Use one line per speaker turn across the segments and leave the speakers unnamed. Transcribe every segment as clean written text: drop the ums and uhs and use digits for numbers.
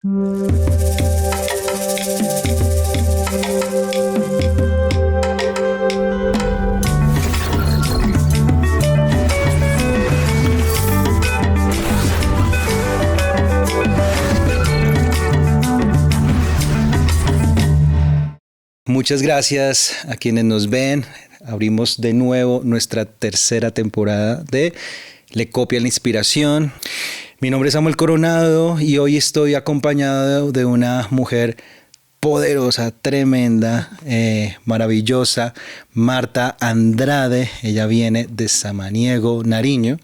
Muchas gracias a quienes nos ven. Abrimos de nuevo nuestra tercera temporada de Le Copia la Inspiración. Mi nombre es Samuel Coronado y hoy estoy acompañado de una mujer poderosa, tremenda, maravillosa, Marta Andrade. Ella viene de Samaniego, Nariño.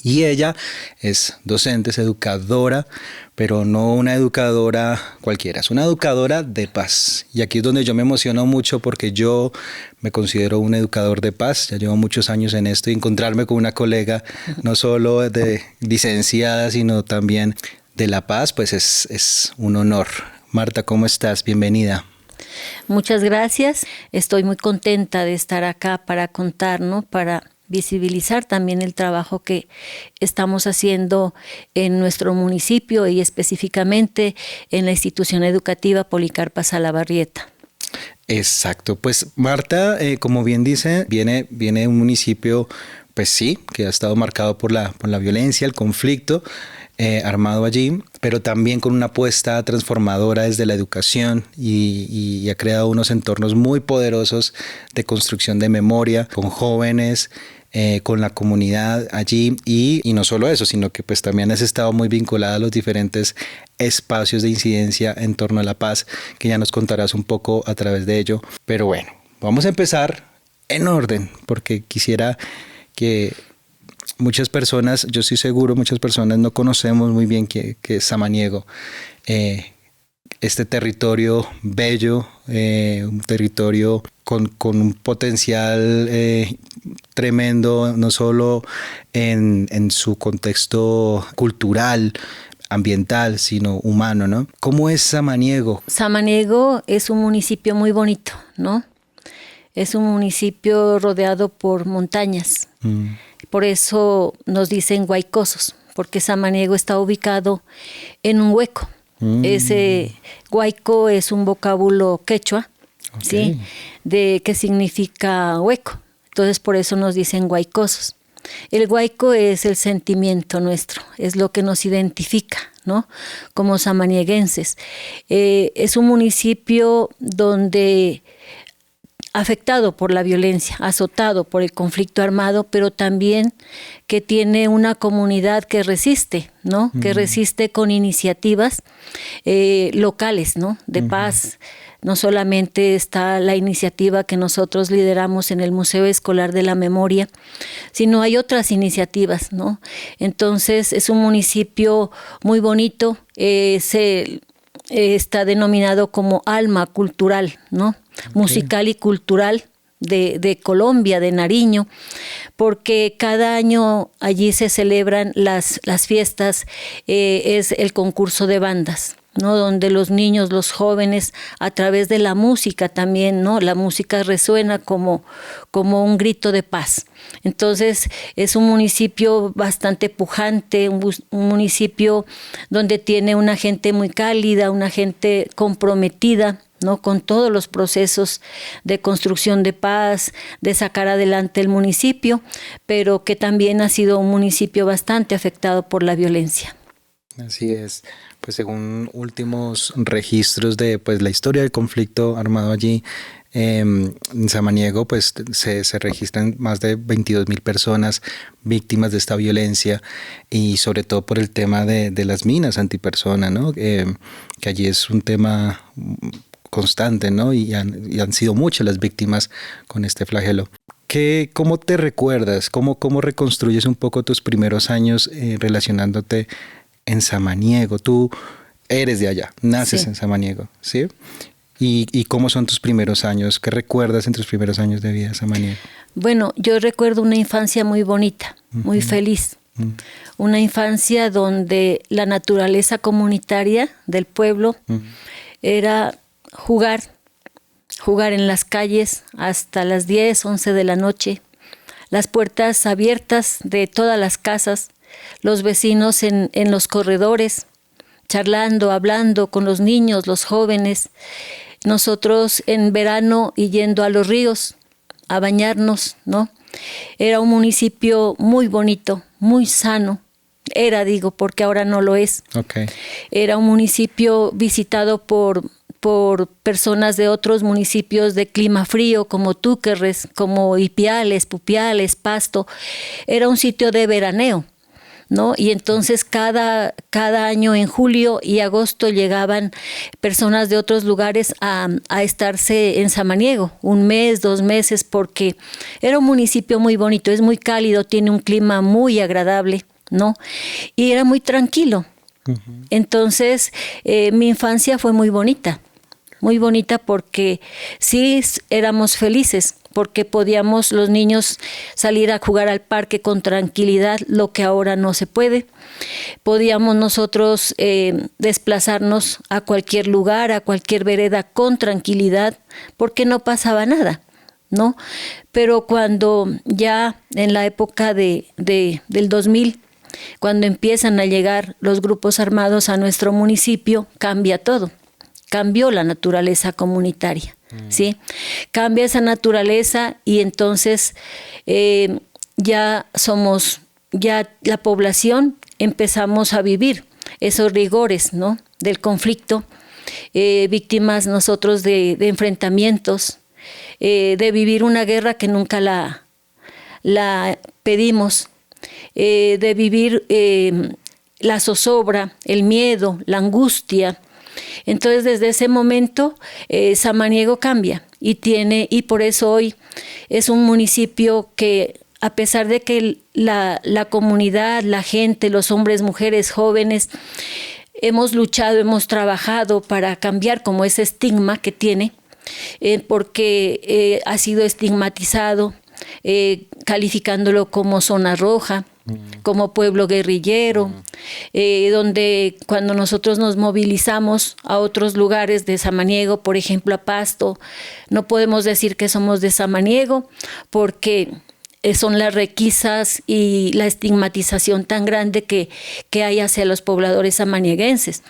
Y ella es docente, es educadora, pero no una educadora cualquiera, es una educadora de paz. Y aquí es donde yo me emociono mucho porque yo me considero un educador de paz, ya llevo muchos años en esto y encontrarme con una colega no solo de licenciada, sino también de la paz, pues es un honor. Marta, ¿cómo estás? Bienvenida.
Muchas gracias, estoy muy contenta de estar acá para contar, ¿no? Para visibilizar también el trabajo que estamos haciendo en nuestro municipio y específicamente en la institución educativa Policarpa Salabarrieta.
Exacto, pues Marta, como bien dice, viene de un municipio, pues sí, que ha estado marcado por la violencia, el conflicto armado allí, pero también con una apuesta transformadora desde la educación y ha creado unos entornos muy poderosos de construcción de memoria con jóvenes, con la comunidad allí y no solo eso, sino que pues también has estado muy vinculada a los diferentes espacios de incidencia en torno a la paz, que ya nos contarás un poco a través de ello. Pero bueno, vamos a empezar en orden, porque quisiera que muchas personas, yo estoy seguro, muchas personas no conocemos muy bien qué es Samaniego. Este territorio bello, un territorio con un potencial tremendo, no solo en su contexto cultural, ambiental, sino humano, ¿no? ¿Cómo es Samaniego?
Samaniego es un municipio muy bonito, ¿no? Es un municipio rodeado por montañas. Por eso nos dicen huaycosos, porque Samaniego está ubicado en un hueco. Ese huayco es un vocábulo quechua, ¿sí? De que significa hueco. Entonces por eso nos dicen huaycosos. El huayco es el sentimiento nuestro, es lo que nos identifica, ¿no? Como samanieguenses. Es un municipio donde afectado por la violencia, azotado por el conflicto armado, pero también que tiene una comunidad que resiste, ¿no? Que resiste con iniciativas locales, ¿no? De paz. No solamente está la iniciativa que nosotros lideramos en el Museo Escolar de la Memoria, sino hay otras iniciativas, ¿no? Entonces es un municipio muy bonito, está denominado como alma cultural, ¿no? Musical y cultural de Colombia, de Nariño, porque cada año allí se celebran las fiestas, es el concurso de bandas, ¿no? Donde los niños, los jóvenes, a través de la música también, ¿no? La música resuena como un grito de paz. Entonces es un municipio bastante pujante, un municipio donde tiene una gente muy cálida, una gente comprometida, ¿no? Con todos los procesos de construcción de paz, de sacar adelante el municipio, pero que también ha sido un municipio bastante afectado por la violencia.
Así es, pues según últimos registros de pues la historia del conflicto armado allí en Samaniego, pues se registran más de 22,000 personas víctimas de esta violencia y sobre todo por el tema de las minas antipersona, ¿no? Que allí es un tema constante, ¿no? Y han sido muchas las víctimas con este flagelo. ¿Cómo te recuerdas? ¿Cómo reconstruyes un poco tus primeros años relacionándote en Samaniego? Tú eres de allá, naces en Samaniego, ¿sí? ¿Y cómo son tus primeros años? ¿Qué recuerdas en tus primeros años de vida en Samaniego?
Bueno, yo recuerdo una infancia muy bonita, muy feliz. Una infancia donde la naturaleza comunitaria del pueblo era jugar en las calles hasta las 10, 11 de la noche, las puertas abiertas de todas las casas, los vecinos en los corredores, charlando, hablando con los niños, los jóvenes. Nosotros en verano y yendo a los ríos a bañarnos, ¿no? Era un municipio muy bonito, muy sano. Era, digo, porque ahora no lo es.
Okay.
Era un municipio visitado por personas de otros municipios de clima frío, como Túquerres, como Ipiales, Pupiales, Pasto. Era un sitio de veraneo, ¿no? Y entonces cada año en julio y agosto llegaban personas de otros lugares a estarse en Samaniego, 1 mes, 2 meses, porque era un municipio muy bonito, es muy cálido, tiene un clima muy agradable, ¿no? Y era muy tranquilo. Entonces, mi infancia fue muy bonita porque sí éramos felices, porque podíamos los niños salir a jugar al parque con tranquilidad, lo que ahora no se puede. Podíamos nosotros desplazarnos a cualquier lugar, a cualquier vereda con tranquilidad, porque no pasaba nada, ¿no? Pero cuando ya en la época del 2000, cuando empiezan a llegar los grupos armados a nuestro municipio, cambia todo. Cambió la naturaleza comunitaria, ¿sí? Cambia esa naturaleza y entonces ya la población empezamos a vivir esos rigores, ¿no? Del conflicto, víctimas nosotros de enfrentamientos, de vivir una guerra que nunca la pedimos, de vivir la zozobra, el miedo, la angustia. Entonces desde ese momento Samaniego cambia y por eso hoy es un municipio que, a pesar de que la comunidad, la gente, los hombres, mujeres, jóvenes, hemos luchado, hemos trabajado para cambiar como ese estigma que tiene, porque ha sido estigmatizado, calificándolo como zona roja, como pueblo guerrillero, donde cuando nosotros nos movilizamos a otros lugares de Samaniego, por ejemplo a Pasto, no podemos decir que somos de Samaniego porque son las requisas y la estigmatización tan grande que hay hacia los pobladores samanieguenses.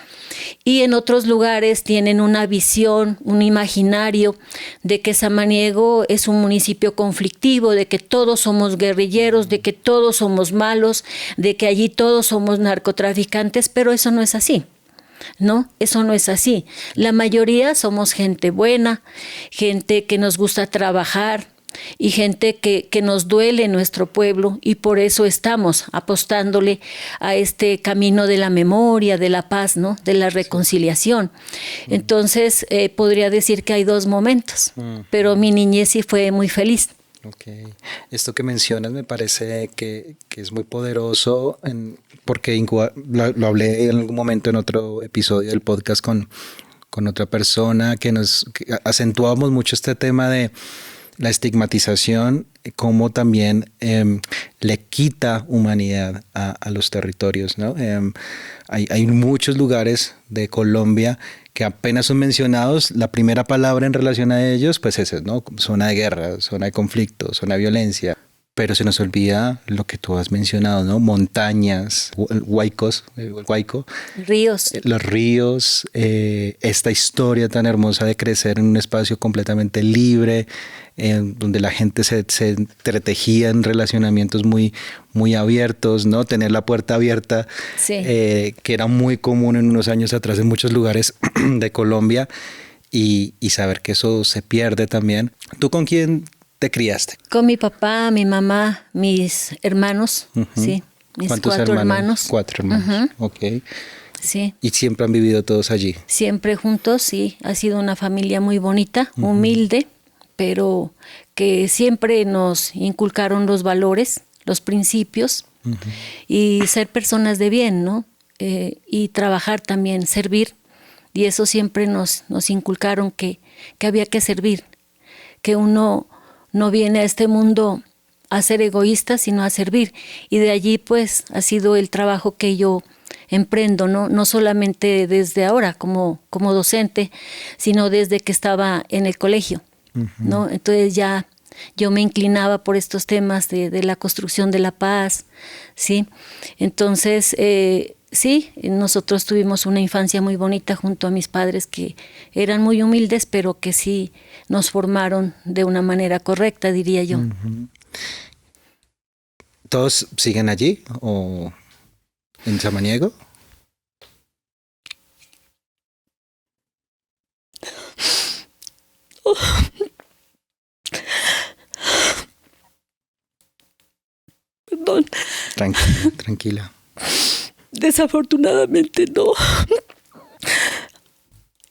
Y en otros lugares tienen una visión, un imaginario de que Samaniego es un municipio conflictivo, de que todos somos guerrilleros, de que todos somos malos, de que allí todos somos narcotraficantes, pero eso no es así. No, eso no es así. La mayoría somos gente buena, gente que nos gusta trabajar, y gente que nos duele nuestro pueblo, y por eso estamos apostándole a este camino de la memoria, de la paz, ¿no? De la reconciliación. Entonces podría decir que hay 2 momentos, pero mi niñez sí fue muy feliz.
Okay. Esto que mencionas me parece que es muy poderoso, porque lo hablé en algún momento en otro episodio del podcast con otra persona que acentuábamos mucho este tema de la estigmatización, como también le quita humanidad a los territorios, ¿no? Hay muchos lugares de Colombia que apenas son mencionados, la primera palabra en relación a ellos, pues es, ¿no? Zona de guerra, zona de conflicto, zona de violencia. Pero se nos olvida lo que tú has mencionado, ¿no? Montañas, el Guayco,
ríos.
Los ríos, esta historia tan hermosa de crecer en un espacio completamente libre, donde la gente se entretejía en relacionamientos muy, muy abiertos, ¿no? Tener la puerta abierta,
sí.
Que era muy común en unos años atrás en muchos lugares de Colombia, y saber que eso se pierde también. ¿Tú con quién te criaste?
Con mi papá, mi mamá, mis hermanos, sí, mis 4 hermanos.
4 hermanos, ok.
Sí.
¿Y siempre han vivido todos allí?
Siempre juntos, sí. Ha sido una familia muy bonita, humilde, pero que siempre nos inculcaron los valores, los principios, y ser personas de bien, ¿no? Y trabajar también, servir. Y eso siempre nos inculcaron que había que servir, que uno no viene a este mundo a ser egoísta, sino a servir. Y de allí, pues, ha sido el trabajo que yo emprendo, no solamente desde ahora como docente, sino desde que estaba en el colegio, ¿no? Entonces ya yo me inclinaba por estos temas de la construcción de la paz, ¿sí? Entonces sí, nosotros tuvimos una infancia muy bonita junto a mis padres que eran muy humildes, pero que sí nos formaron de una manera correcta, diría yo.
¿Todos siguen allí o en Samaniego?
Perdón.
Tranquila, tranquila.
Desafortunadamente no.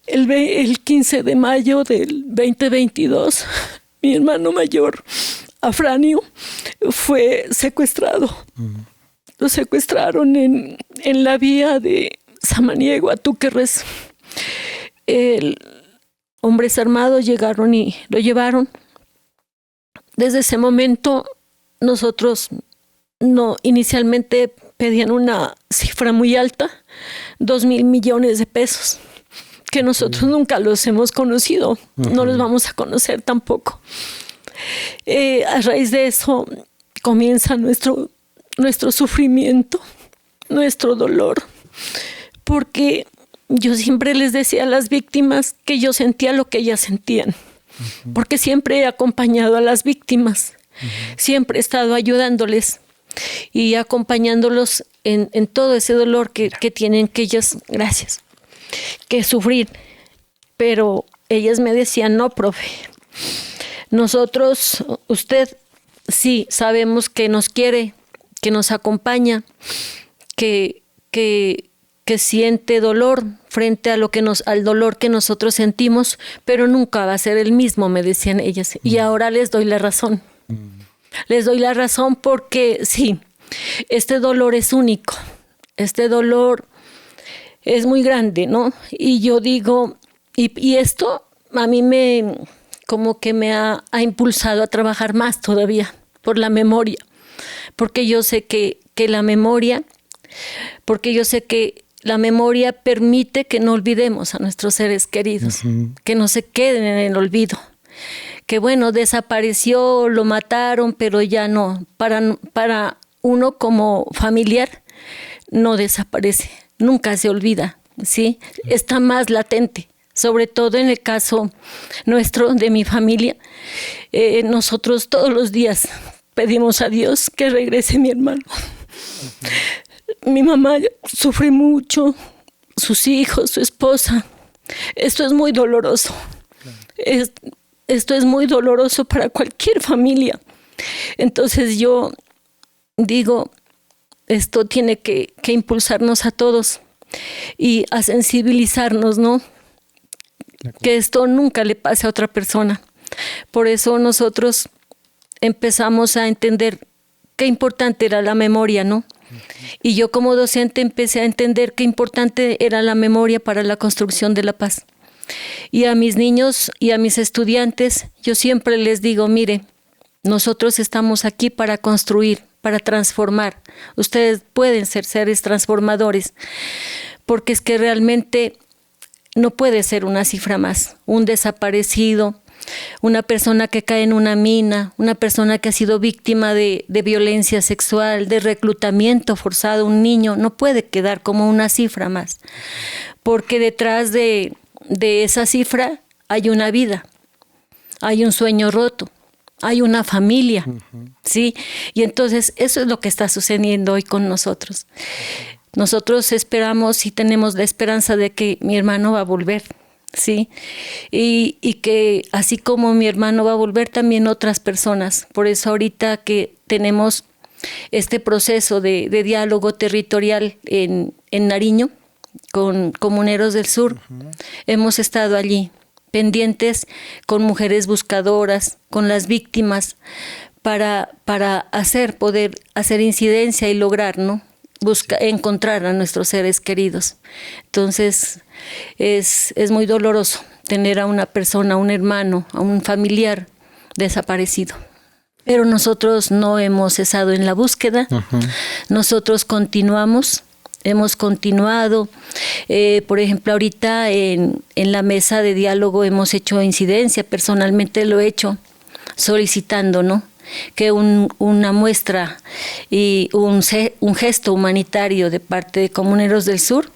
El 15 de mayo del 2022, mi hermano mayor, Afranio, fue secuestrado. Lo secuestraron en la vía de Samaniego a Túquerres. Hombres armados llegaron y lo llevaron. Desde ese momento nosotros inicialmente pedían una cifra muy alta, 2,000 millones de pesos, que nosotros nunca los hemos conocido, no los vamos a conocer tampoco. A raíz de eso comienza nuestro sufrimiento, nuestro dolor, porque yo siempre les decía a las víctimas que yo sentía lo que ellas sentían, porque siempre he acompañado a las víctimas, siempre he estado ayudándoles y acompañándolos en todo ese dolor que tienen que ellas, gracias, que sufrir. Pero ellas me decían, no, profe, nosotros, usted sí sabemos que nos quiere, que nos acompaña, que siente dolor frente a al dolor que nosotros sentimos, pero nunca va a ser el mismo, me decían ellas. Y ahora les doy la razón. Les doy la razón porque sí, este dolor es único, este dolor es muy grande, ¿no? Y yo digo, y esto a mí como que me ha impulsado a trabajar más todavía por la memoria, porque yo sé que la memoria permite que no olvidemos a nuestros seres queridos, que no se queden en el olvido. Que bueno, desapareció, lo mataron, pero ya no. Para uno como familiar no desaparece, nunca se olvida, ¿sí? Está más latente, sobre todo en el caso nuestro, de mi familia. Nosotros todos los días pedimos a Dios que regrese mi hermano. Mi mamá sufre mucho, sus hijos, su esposa. Esto es muy doloroso. Esto es muy doloroso para cualquier familia. Entonces yo digo, esto tiene que impulsarnos a todos y a sensibilizarnos, ¿no? Que esto nunca le pase a otra persona. Por eso nosotros empezamos a entender qué importante era la memoria, ¿no? Y yo como docente empecé a entender qué importante era la memoria para la construcción de la paz. Y a mis niños y a mis estudiantes, yo siempre les digo, mire, nosotros estamos aquí para construir, para transformar. Ustedes pueden ser seres transformadores, porque es que realmente no puede ser una cifra más. Un desaparecido, una persona que cae en una mina, una persona que ha sido víctima de violencia sexual, de reclutamiento forzado, un niño, no puede quedar como una cifra más, porque detrás de esa cifra hay una vida, hay un sueño roto, hay una familia, ¿sí? Y entonces eso es lo que está sucediendo hoy con nosotros. Nosotros esperamos y tenemos la esperanza de que mi hermano va a volver, ¿sí? Y que así como mi hermano va a volver, también otras personas. Por eso ahorita que tenemos este proceso de diálogo territorial en Nariño, con Comuneros del Sur, hemos estado allí, pendientes con mujeres buscadoras, con las víctimas, para poder hacer incidencia y lograr, ¿no? Encontrar a nuestros seres queridos. Entonces, es muy doloroso tener a una persona, a un hermano, a un familiar desaparecido. Pero nosotros no hemos cesado en la búsqueda, nosotros continuamos. Hemos continuado, por ejemplo, ahorita en la mesa de diálogo hemos hecho incidencia, personalmente lo he hecho, solicitando, ¿no? que una muestra y un gesto humanitario de parte de Comuneros del Sur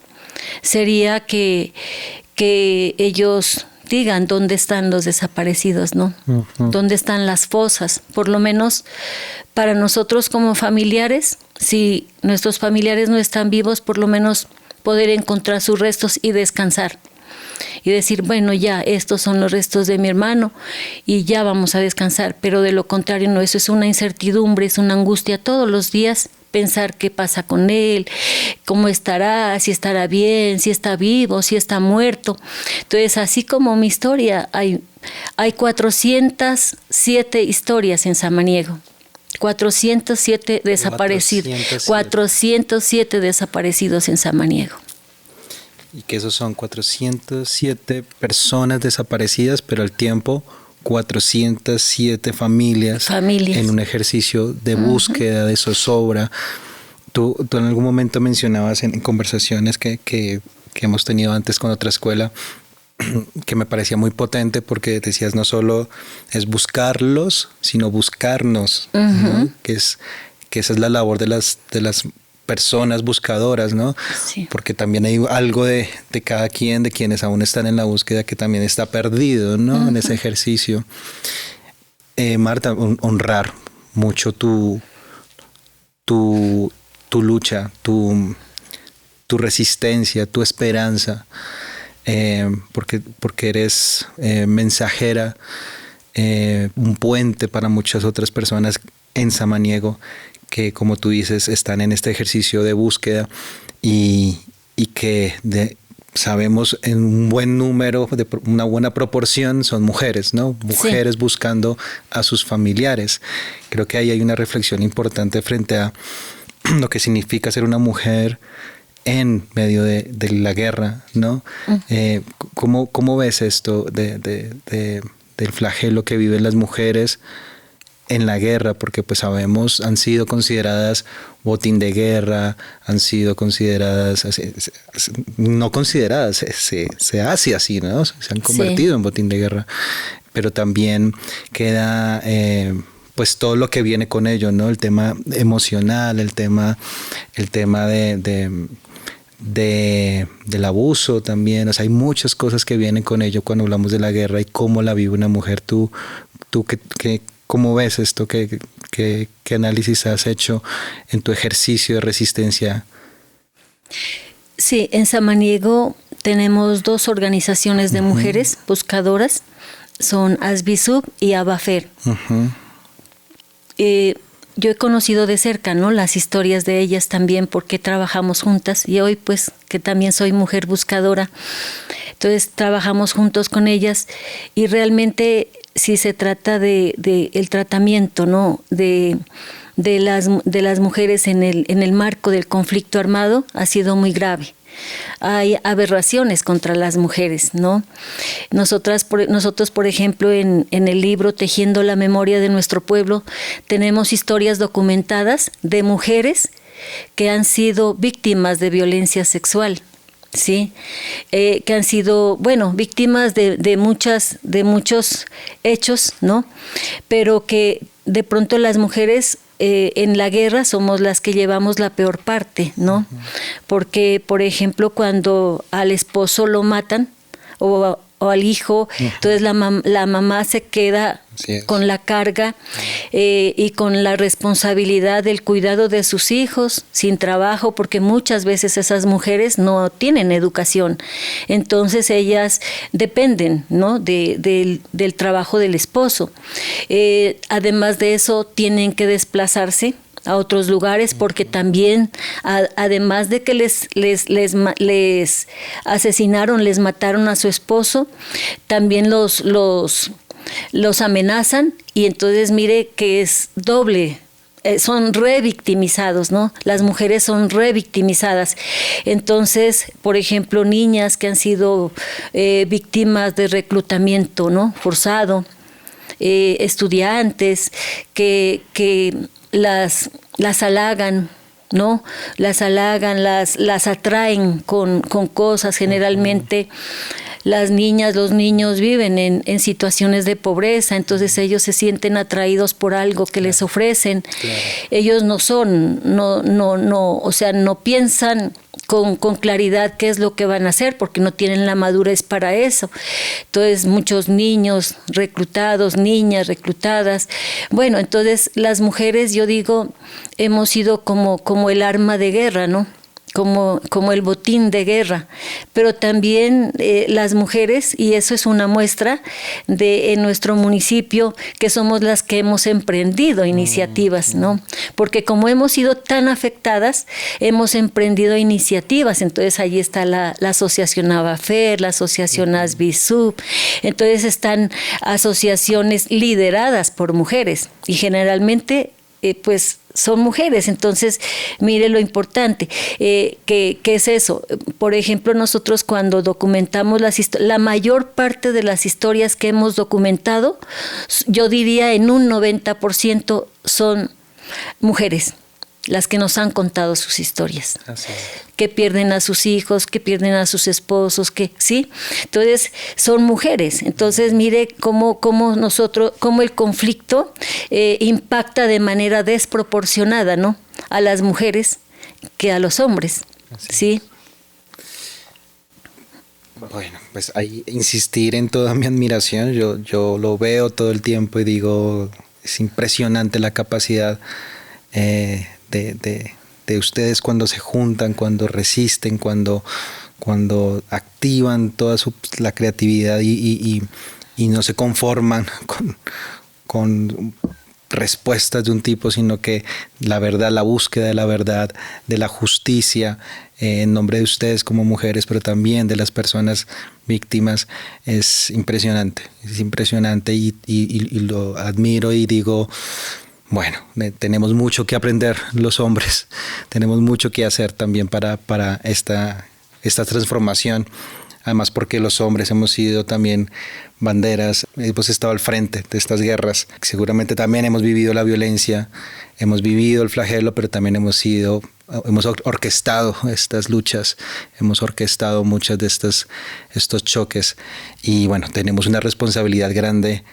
sería que ellos digan dónde están los desaparecidos, ¿no? Dónde están las fosas, por lo menos para nosotros como familiares, si nuestros familiares no están vivos, por lo menos poder encontrar sus restos y descansar. Y decir, bueno, ya, estos son los restos de mi hermano y ya vamos a descansar. Pero de lo contrario, no, eso es una incertidumbre, es una angustia todos los días, pensar qué pasa con él, cómo estará, si estará bien, si está vivo, si está muerto. Entonces, así como mi historia, hay 407 historias en Samaniego. 407 desaparecidos. 407 desaparecidos en Samaniego.
Y que esos son 407 personas desaparecidas, pero al tiempo 407 familias en un ejercicio de búsqueda, de zozobra. Tú en algún momento mencionabas en conversaciones que hemos tenido antes con otra escuela, que me parecía muy potente, porque decías no solo es buscarlos, sino buscarnos, ¿no? que esa es la labor de las personas buscadoras, ¿no?
Sí.
Porque también hay algo de cada quien, de quienes aún están en la búsqueda, que también está perdido, ¿no? En ese ejercicio. Marta, honrar mucho tu lucha, tu resistencia, tu esperanza, porque eres mensajera, un puente para muchas otras personas en Samaniego, que, como tú dices, están en este ejercicio de búsqueda y que sabemos en un buen número, de una buena proporción, son mujeres, ¿no? Mujeres buscando a sus familiares. Creo que ahí hay una reflexión importante frente a lo que significa ser una mujer en medio de la guerra, ¿no? ¿Cómo ves esto del flagelo que viven las mujeres en la guerra? Porque pues sabemos, han sido consideradas botín de guerra, han sido consideradas, no consideradas, se hace así, ¿no? Se han convertido en botín de guerra, pero también queda pues todo lo que viene con ello, ¿no? El tema emocional, el tema del abuso también. O sea, hay muchas cosas que vienen con ello cuando hablamos de la guerra y cómo la vive una mujer. Tú ¿cómo ves esto? ¿Qué análisis has hecho en tu ejercicio de resistencia?
Sí, en Samaniego tenemos 2 organizaciones de mujeres buscadoras, son Asbisub y Abafer. Yo he conocido de cerca, ¿no?, las historias de ellas también, porque trabajamos juntas, y hoy pues que también soy mujer buscadora, entonces trabajamos juntos con ellas, y realmente si se trata de el tratamiento, ¿no?, de las mujeres en el marco del conflicto armado, ha sido muy grave. Hay aberraciones contra las mujeres, ¿no? Nosotros, por ejemplo, en el libro Tejiendo la Memoria de Nuestro Pueblo, tenemos historias documentadas de mujeres que han sido víctimas de violencia sexual, ¿sí? Que han sido, bueno, víctimas de muchos hechos, ¿no? Pero que de pronto las mujeres en la guerra somos las que llevamos la peor parte, ¿no? Porque, por ejemplo, cuando al esposo lo matan o al hijo, entonces la mamá se queda con la carga y con la responsabilidad del cuidado de sus hijos, sin trabajo, porque muchas veces esas mujeres no tienen educación. Entonces ellas dependen, ¿no?, del trabajo del esposo. Además de eso, tienen que desplazarse a otros lugares, porque también, además de que les asesinaron, les mataron a su esposo, también los amenazan, y entonces mire que es doble. Son revictimizados, ¿no? Las mujeres son revictimizadas. Entonces, por ejemplo, niñas que han sido víctimas de reclutamiento, ¿no?, forzado, estudiantes que las halagan, ¿no? Las halagan, las atraen con cosas, generalmente las niñas, los niños viven en situaciones de pobreza, entonces ellos se sienten atraídos por algo que les ofrecen. Claro. Ellos no piensan con claridad qué es lo que van a hacer, porque no tienen la madurez para eso. Entonces, muchos niños reclutados, niñas reclutadas. Bueno, entonces las mujeres, yo digo, hemos sido como el arma de guerra, ¿no? Como el botín de guerra, pero también las mujeres, y eso es una muestra en nuestro municipio, que somos las que hemos emprendido iniciativas, ¿no? Porque como hemos sido tan afectadas, hemos emprendido iniciativas. Entonces allí está la asociación Abafer, la asociación Asbisub. Entonces están asociaciones lideradas por mujeres, y generalmente pues son mujeres. Entonces, mire lo importante, ¿qué es eso? Por ejemplo, nosotros cuando documentamos la mayor parte de las historias que hemos documentado, yo diría en un 90% son mujeres las que nos han contado sus historias. Así es. Que pierden a sus hijos, que pierden a sus esposos, ¿sí? Entonces, son mujeres. Entonces, mire cómo el conflicto impacta de manera desproporcionada, ¿no? A las mujeres que a los hombres, ¿sí?
Bueno, pues ahí insistir en toda mi admiración. Yo lo veo todo el tiempo y digo, es impresionante la capacidad de ustedes cuando se juntan, cuando resisten, cuando activan toda la creatividad y no se conforman con respuestas de un tipo, sino que la verdad, la búsqueda de la verdad, de la justicia, en nombre de ustedes como mujeres, pero también de las personas víctimas, es impresionante y lo admiro y digo, bueno, tenemos mucho que aprender los hombres, tenemos mucho que hacer también para esta transformación, además porque los hombres hemos sido también banderas, hemos estado al frente de estas guerras, seguramente también hemos vivido la violencia, hemos vivido el flagelo, pero también hemos orquestado estas luchas, hemos orquestado muchos de estos choques y bueno, tenemos una responsabilidad grande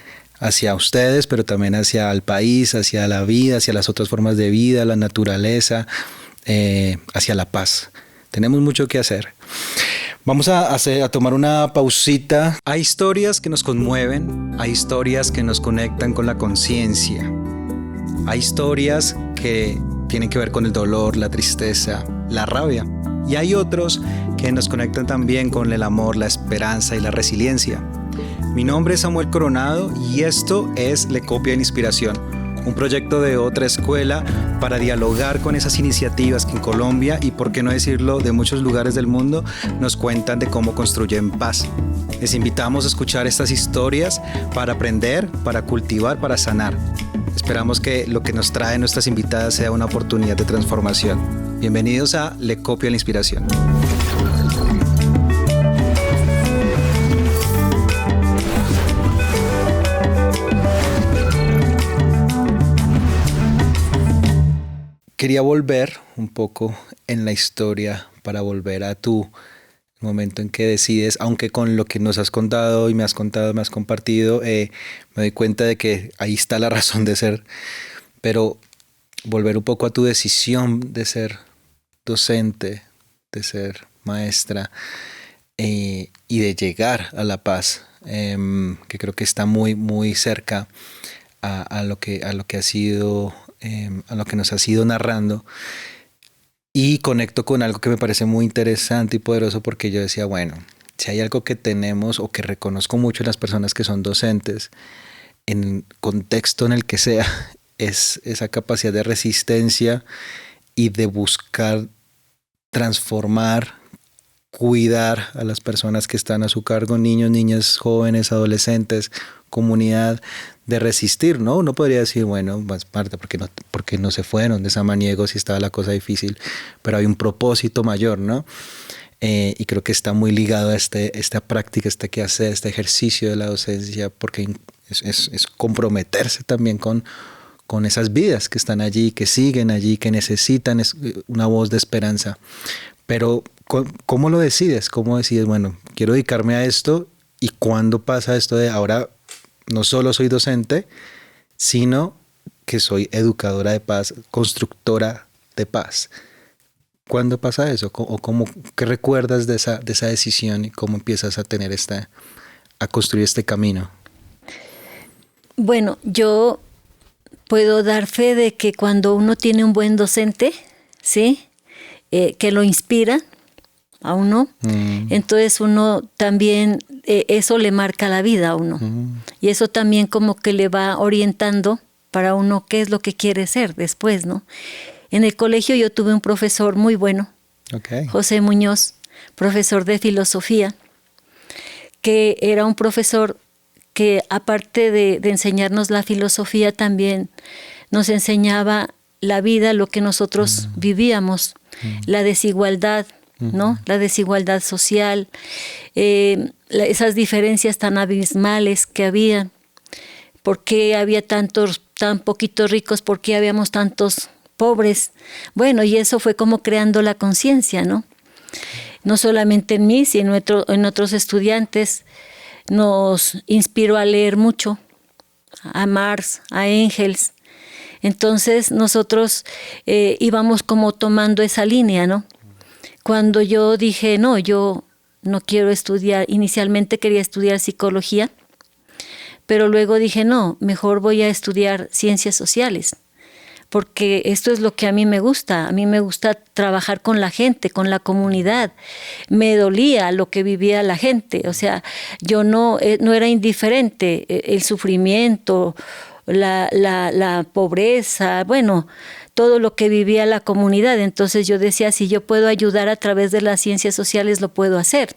hacia ustedes, pero también hacia el país, hacia la vida, hacia las otras formas de vida, la naturaleza, hacia la paz. Tenemos mucho que hacer. Vamos a tomar una pausita. Hay historias que nos conmueven, hay historias que nos conectan con la conciencia, hay historias que tienen que ver con el dolor, la tristeza, la rabia, y hay otros que nos conectan también con el amor, la esperanza y la resiliencia. Mi nombre es Samuel Coronado y esto es Le Copia la Inspiración, un proyecto de otra escuela para dialogar con esas iniciativas que en Colombia y, por qué no decirlo, de muchos lugares del mundo nos cuentan de cómo construyen paz. Les invitamos a escuchar estas historias para aprender, para cultivar, para sanar. Esperamos que lo que nos traen nuestras invitadas sea una oportunidad de transformación. Bienvenidos a Le Copia la Inspiración. Quería volver un poco en la historia para volver a tu momento en que decides, aunque con lo que nos has contado y me has compartido, me doy cuenta de que ahí está la razón de ser, pero volver un poco a tu decisión de ser docente, de ser maestra y de llegar a la paz, que creo que está muy, muy cerca a lo que ha sido, a lo que nos has ido narrando, y conecto con algo que me parece muy interesante y poderoso, porque yo decía, bueno, si hay algo que tenemos o que reconozco mucho en las personas que son docentes, en el contexto en el que sea, es esa capacidad de resistencia y de buscar transformar, cuidar a las personas que están a su cargo, niños, niñas, jóvenes, adolescentes, comunidad, de resistir, ¿no? Uno podría decir, bueno, más parte porque no se fueron de Samaniego si estaba la cosa difícil, pero hay un propósito mayor, ¿no? Y creo que está muy ligado a esta práctica, este quehacer, este ejercicio de la docencia, porque es comprometerse también con esas vidas que están allí, que siguen allí, que necesitan una voz de esperanza. Pero ¿cómo lo decides? ¿Cómo decides, bueno, quiero dedicarme a esto? ¿Y cuándo pasa esto de ahora no solo soy docente, sino que soy educadora de paz, constructora de paz? ¿Cuándo pasa eso? ¿Qué recuerdas de esa decisión y cómo empiezas a tener a construir este camino?
Bueno, yo puedo dar fe de que cuando uno tiene un buen docente, ¿sí? Que lo inspira a uno, entonces uno también, eso le marca la vida a uno. Y eso también como que le va orientando para uno qué es lo que quiere ser después, ¿no? En el colegio yo tuve un profesor muy bueno, José Muñoz, profesor de filosofía, que era un profesor que aparte de enseñarnos la filosofía también nos enseñaba la vida, lo que nosotros vivíamos, la desigualdad, ¿no? La desigualdad social, esas diferencias tan abismales que había, por qué había tan poquitos ricos, por qué habíamos tantos pobres. Bueno, y eso fue como creando la conciencia, ¿no? No solamente en mí, sino en otros estudiantes. Nos inspiró a leer mucho, a Marx, a Engels. Entonces nosotros íbamos como tomando esa línea, ¿no? Cuando yo dije, no, yo no quiero estudiar, inicialmente quería estudiar psicología, pero luego dije, no, mejor voy a estudiar ciencias sociales, porque esto es lo que a mí me gusta. A mí me gusta trabajar con la gente, con la comunidad. Me dolía lo que vivía la gente, o sea, yo no era indiferente, el sufrimiento, la pobreza, bueno, todo lo que vivía la comunidad. Entonces yo decía, si yo puedo ayudar a través de las ciencias sociales, lo puedo hacer.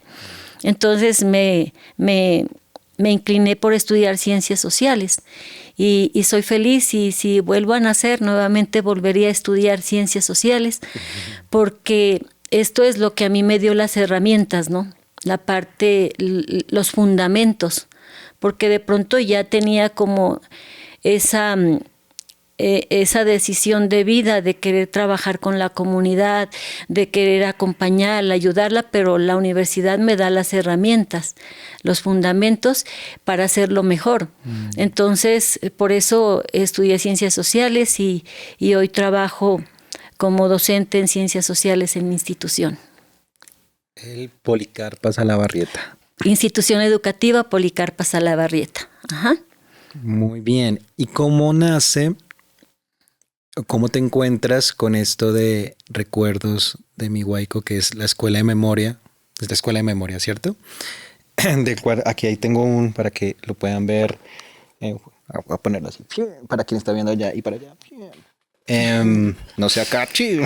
Entonces me incliné por estudiar ciencias sociales y soy feliz, y si vuelvo a nacer nuevamente volvería a estudiar ciencias sociales, porque esto es lo que a mí me dio las herramientas, ¿no? La parte, los fundamentos, porque de pronto ya tenía como esa decisión de vida de querer trabajar con la comunidad, de querer acompañarla, ayudarla, pero la universidad me da las herramientas, los fundamentos para hacerlo mejor. Entonces, por eso estudié ciencias sociales y hoy trabajo como docente en ciencias sociales en mi institución.
El Policarpa Salabarrieta.
Institución Educativa Policarpa Salabarrieta. Ajá.
Muy bien. ¿Y cómo nace, cómo te encuentras con esto de recuerdos de Mihuayco, que es la escuela de memoria? Es la escuela de memoria, ¿cierto? Aquí ahí tengo para que lo puedan ver. Voy a ponerlo así, para quien está viendo allá y para allá. No sé acá. Aquí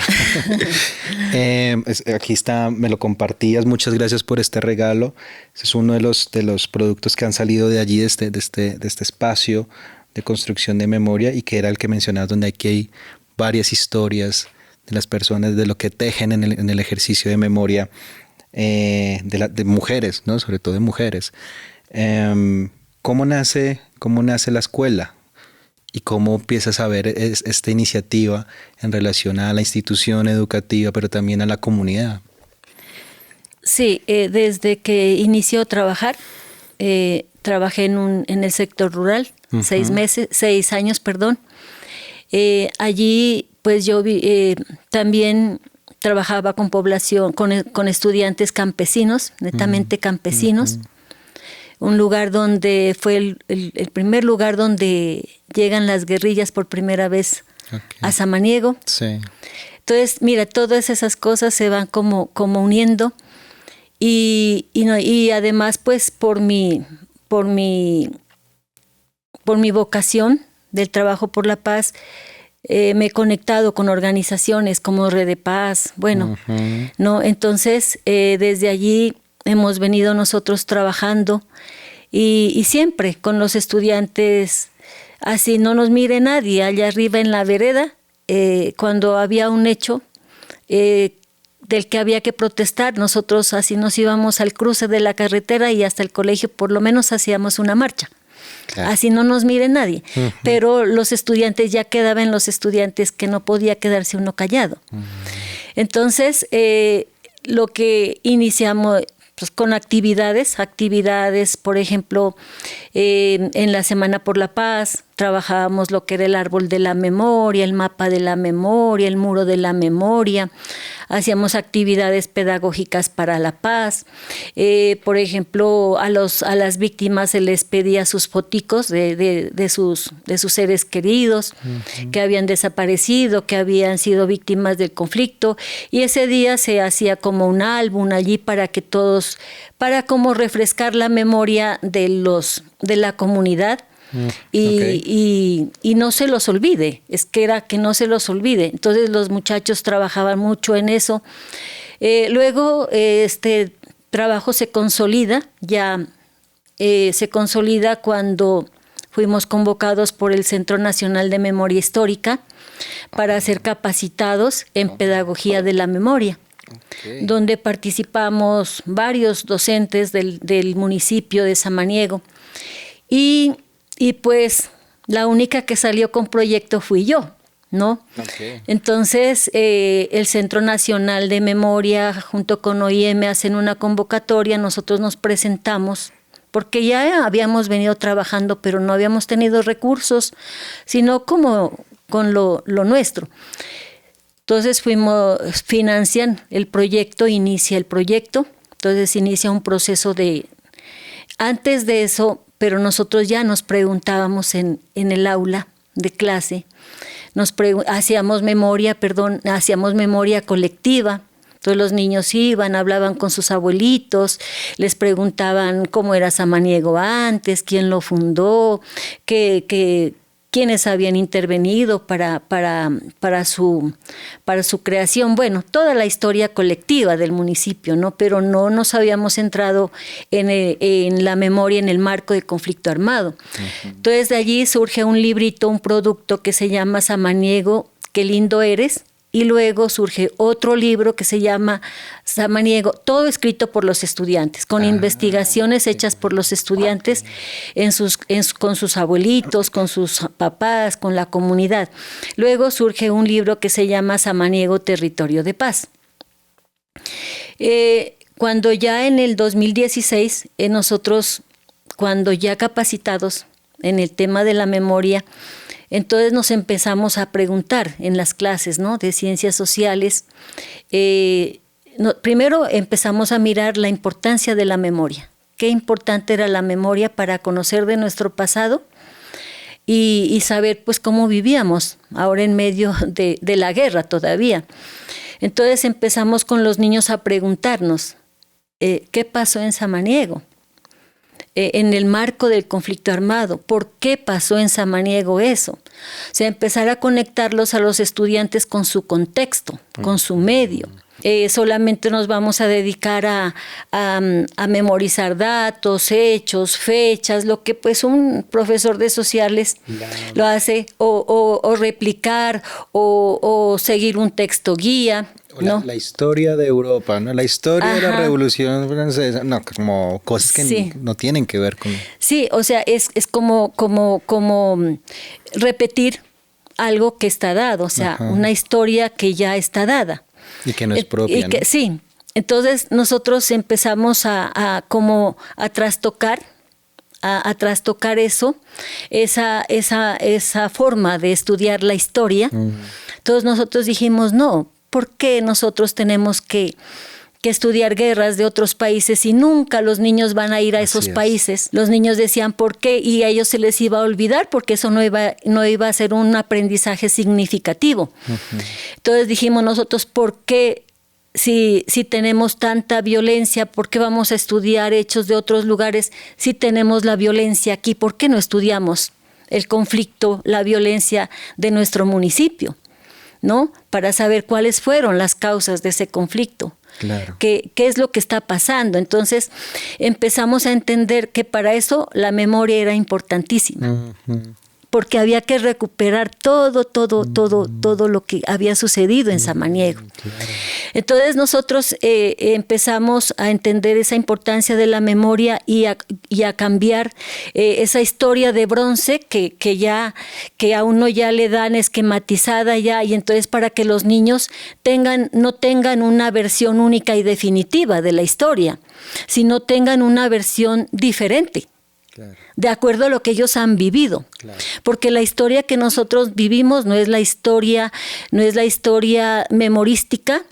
está, me lo compartías. Muchas gracias por este regalo. Ese es uno de los productos que han salido de allí, de este espacio de construcción de memoria, y que era el que mencionabas, donde aquí hay varias historias de las personas, de lo que tejen en el ejercicio de memoria, de mujeres, ¿no? Sobre todo de mujeres. ¿Cómo nace la escuela? ¿Y cómo empiezas a ver esta iniciativa en relación a la institución educativa, pero también a la comunidad?
Sí, desde que inició a trabajar, trabajé en el sector rural, 6 años, perdón. Allí pues yo también trabajaba con población, con estudiantes campesinos, netamente campesinos. Un lugar donde fue el primer lugar donde llegan las guerrillas por primera vez a Samaniego.
Sí.
Entonces, mira, todas esas cosas se van como uniendo, y además pues por mi vocación del trabajo por la paz, me he conectado con organizaciones como Red de Paz, bueno, ¿no? Entonces, desde allí hemos venido nosotros trabajando, y siempre con los estudiantes, así no nos mire nadie, allá arriba en la vereda, cuando había un hecho del que había que protestar, nosotros así nos íbamos al cruce de la carretera y hasta el colegio, por lo menos hacíamos una marcha. Claro. Así no nos mire nadie. Pero los estudiantes, ya quedaban los estudiantes que no podía quedarse uno callado. Entonces, lo que iniciamos pues, con actividades, por ejemplo, en la Semana por la Paz trabajábamos lo que era el árbol de la memoria, el mapa de la memoria, el muro de la memoria, hacíamos actividades pedagógicas para la paz, por ejemplo, a las víctimas se les pedía sus foticos de sus seres queridos que habían desaparecido, que habían sido víctimas del conflicto, y ese día se hacía como un álbum allí para que todos, para como refrescar la memoria de la comunidad. Y no se los olvide, que no se los olvide. Entonces los muchachos trabajaban mucho en eso. Luego este trabajo se consolida, se consolida cuando fuimos convocados por el Centro Nacional de Memoria Histórica para ser capacitados en pedagogía de la memoria. Donde participamos varios docentes del municipio de Samaniego. Y pues la única que salió con proyecto fui yo, ¿no? Entonces el Centro Nacional de Memoria junto con OIM hacen una convocatoria, nosotros nos presentamos, porque ya habíamos venido trabajando, pero no habíamos tenido recursos, sino como con lo nuestro. Entonces financian el proyecto, inicia el proyecto, entonces inicia un proceso antes de eso, pero nosotros ya nos preguntábamos en el aula de clase, hacíamos memoria colectiva. Entonces los niños iban, hablaban con sus abuelitos, les preguntaban cómo era Samaniego antes, quién lo fundó, quiénes habían intervenido para su creación. Bueno, toda la historia colectiva del municipio, ¿no? Pero no nos habíamos entrado en la memoria en el marco de conflicto armado. Entonces de allí surge un librito, un producto que se llama Samaniego, qué lindo eres. Y luego surge otro libro que se llama Samaniego, todo escrito por los estudiantes, con investigaciones hechas por los estudiantes con sus abuelitos, con sus papás, con la comunidad. Luego surge un libro que se llama Samaniego, Territorio de Paz. Cuando ya en el 2016, nosotros, cuando ya capacitados en el tema de la memoria, entonces nos empezamos a preguntar en las clases, ¿no?, de ciencias sociales. Primero empezamos a mirar la importancia de la memoria. Qué importante era la memoria para conocer de nuestro pasado y saber pues cómo vivíamos ahora en medio de la guerra todavía. Entonces empezamos con los niños a preguntarnos, ¿qué pasó en Samaniego? En el marco del conflicto armado, ¿por qué pasó en Samaniego eso? O sea, empezar a conectarlos a los estudiantes con su contexto, con su medio. Solamente nos vamos a dedicar a memorizar datos, hechos, fechas, lo que pues un profesor de sociales lo hace, o replicar, o seguir un texto guía. ¿No?
La historia de Europa, ¿no? La historia de la Revolución Francesa, no, como cosas que no tienen que ver con...
Sí, o sea, es como repetir algo que está dado, o sea, una historia que ya está dada.
Y que no es propia, ¿no?
Sí, entonces nosotros empezamos a trastocar, a trastocar esa forma de estudiar la historia. Entonces nosotros dijimos, no, ¿por qué nosotros tenemos que estudiar guerras de otros países y nunca los niños van a ir a esos países? Los niños decían ¿por qué? Y a ellos se les iba a olvidar porque eso no iba a ser un aprendizaje significativo. Entonces dijimos nosotros, ¿por qué si tenemos tanta violencia, por qué vamos a estudiar hechos de otros lugares si tenemos la violencia aquí? ¿Por qué no estudiamos el conflicto, la violencia de nuestro municipio? ¿No? Para saber cuáles fueron las causas de ese conflicto. Claro. ¿Qué es lo que está pasando? Entonces empezamos a entender que para eso la memoria era importantísima. porque había que recuperar todo lo que había sucedido en Samaniego. Claro. Entonces nosotros empezamos a entender esa importancia de la memoria y a cambiar esa historia de bronce que a uno ya le dan esquematizada ya, y entonces para que los niños no tengan una versión única y definitiva de la historia, sino tengan una versión diferente. Claro. De acuerdo a lo que ellos han vivido. Claro. Porque la historia que nosotros vivimos no es la historia memorística,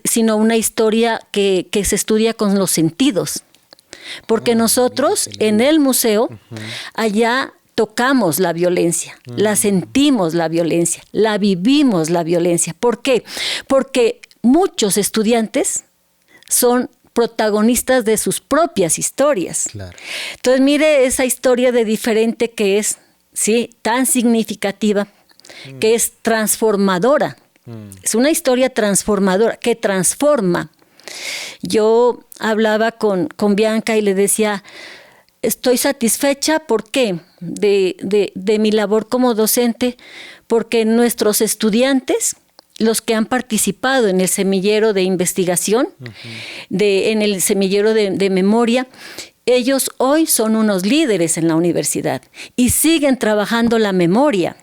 sino una historia que se estudia con los sentidos. Porque nosotros en el museo, allá tocamos la violencia, la sentimos la violencia, la vivimos la violencia. ¿Por qué? Porque muchos estudiantes son protagonistas de sus propias historias. Claro. Entonces, mire esa historia de diferente que es, ¿sí?, tan significativa, que es transformadora. Es una historia transformadora, que transforma. Yo hablaba con Bianca y le decía, estoy satisfecha, ¿por qué? De mi labor como docente, porque nuestros estudiantes, los que han participado en el semillero de investigación, en el semillero de memoria, ellos hoy son unos líderes en la universidad y siguen trabajando la memoria.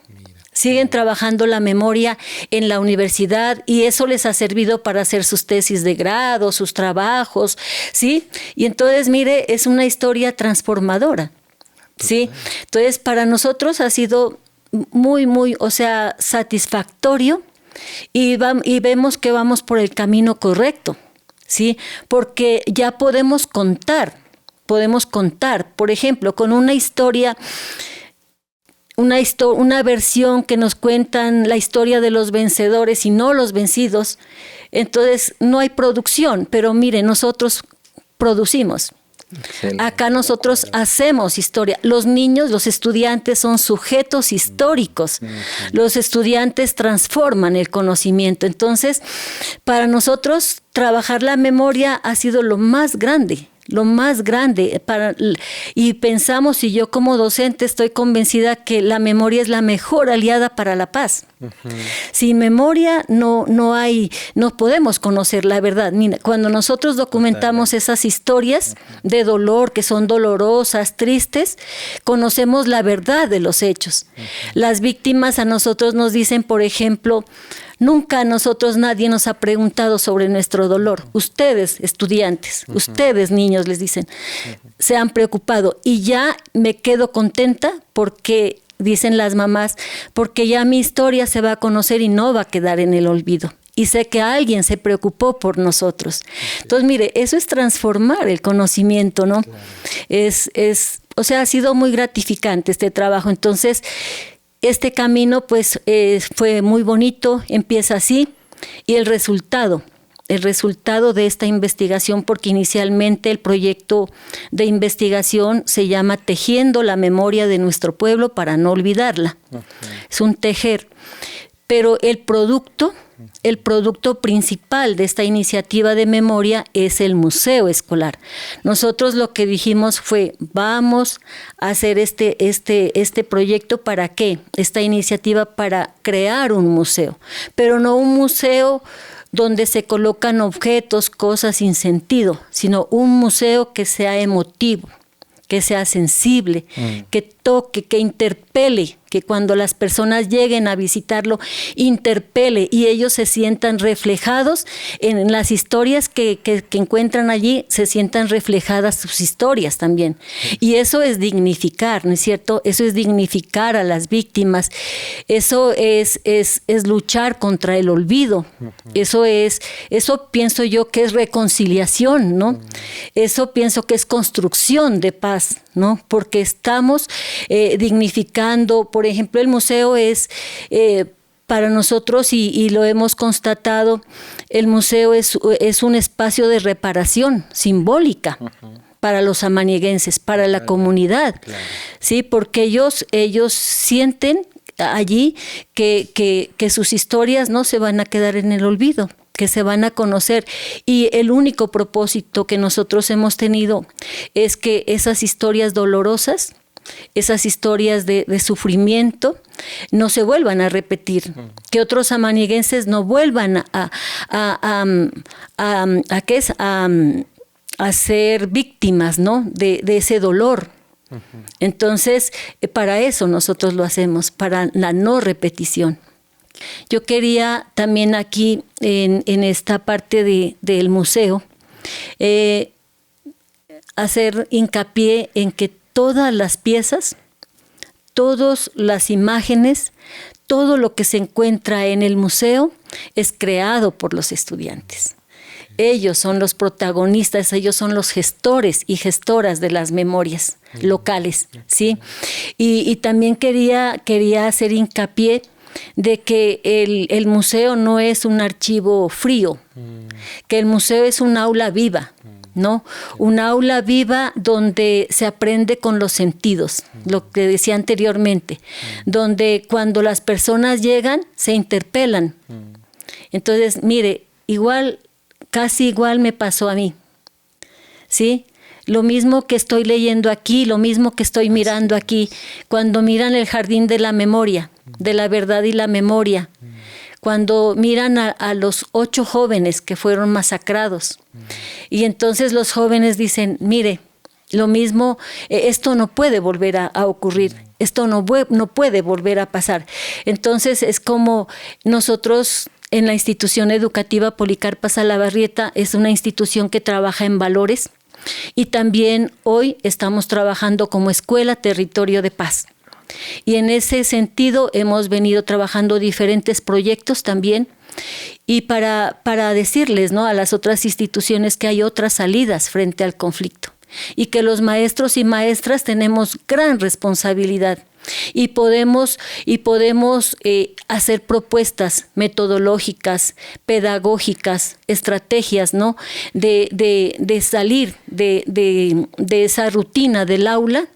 Siguen trabajando la memoria en la universidad y eso les ha servido para hacer sus tesis de grado, sus trabajos, ¿sí? Y entonces, mire, es una historia transformadora, ¿sí? Entonces, para nosotros ha sido muy, satisfactorio. Y vemos que vamos por el camino correcto, ¿sí? Porque ya podemos contar, por ejemplo, con una historia, una versión que nos cuentan la historia de los vencedores y no los vencidos. Entonces no hay producción, pero mire, nosotros producimos. Excelente. Acá nosotros hacemos historia. Los niños, los estudiantes son sujetos históricos. Los estudiantes transforman el conocimiento. Entonces, para nosotros trabajar la memoria ha sido lo más grande. Y pensamos, y yo como docente estoy convencida que la memoria es la mejor aliada para la paz. Sin memoria no podemos conocer la verdad. Mira, cuando nosotros documentamos esas historias de dolor que son dolorosas, tristes, conocemos la verdad de los hechos. Las víctimas a nosotros nos dicen, por ejemplo, nunca a nosotros nadie nos ha preguntado sobre nuestro dolor. Ustedes, estudiantes, ustedes, niños, les dicen, se han preocupado. Y ya me quedo contenta porque, dicen las mamás, porque ya mi historia se va a conocer y no va a quedar en el olvido. Y sé que alguien se preocupó por nosotros. Entonces, mire, eso es transformar el conocimiento, ¿no? Claro. Ha sido muy gratificante este trabajo. Entonces, este camino pues fue muy bonito, empieza así, y el resultado de esta investigación, porque inicialmente el proyecto de investigación se llama Tejiendo la memoria de nuestro pueblo para no olvidarla. Es un tejer, pero el producto principal de esta iniciativa de memoria es el museo escolar. Nosotros lo que dijimos fue, vamos a hacer este proyecto, ¿para qué? Esta iniciativa para crear un museo, pero no un museo donde se colocan objetos, cosas sin sentido, sino un museo que sea emotivo, que sea sensible, que toque, que interpele, que cuando las personas lleguen a visitarlo, interpele y ellos se sientan reflejados en las historias que encuentran allí, se sientan reflejadas sus historias también. Y eso es dignificar, ¿no es cierto? Eso es dignificar a las víctimas. Eso es luchar contra el olvido. Eso pienso yo que es reconciliación, ¿no? Eso pienso que es construcción de paz, ¿no? Porque estamos dignificando. Por ejemplo, el museo es para nosotros, y lo hemos constatado, el museo es un espacio de reparación simbólica para los samanieguenses, para la comunidad, ¿sí? Porque ellos sienten allí que sus historias no se van a quedar en el olvido, que se van a conocer, y el único propósito que nosotros hemos tenido es que esas historias dolorosas esas historias de sufrimiento no se vuelvan a repetir, que otros samaniguenses no vuelvan a ser víctimas, ¿no? de ese dolor. Entonces, para eso nosotros lo hacemos, para la no repetición. Yo quería también aquí, en esta parte del museo, hacer hincapié en que todas las piezas, todas las imágenes, todo lo que se encuentra en el museo es creado por los estudiantes. Ellos son los protagonistas, ellos son los gestores y gestoras de las memorias locales, ¿sí? Y también quería hacer hincapié de que el museo no es un archivo frío, que el museo es un aula viva, ¿no? Un aula viva donde se aprende con los sentidos, lo que decía anteriormente, donde cuando las personas llegan se interpelan. Entonces, mire, casi igual me pasó a mí, ¿sí? Lo mismo que estoy leyendo aquí, lo mismo que estoy mirando aquí, cuando miran el jardín de la memoria, de la verdad y la memoria, cuando miran a los 8 jóvenes que fueron masacrados. Y entonces los jóvenes dicen, mire, lo mismo, esto no puede volver a ocurrir, esto no puede volver a pasar. Entonces es como nosotros en la institución educativa Policarpa Salabarrieta, es una institución que trabaja en valores y también hoy estamos trabajando como Escuela Territorio de Paz. Y en ese sentido hemos venido trabajando diferentes proyectos también y para decirles, ¿no?, a las otras instituciones que hay otras salidas frente al conflicto y que los maestros y maestras tenemos gran responsabilidad y podemos hacer propuestas metodológicas, pedagógicas, estrategias, ¿no?, de salir de esa rutina del aula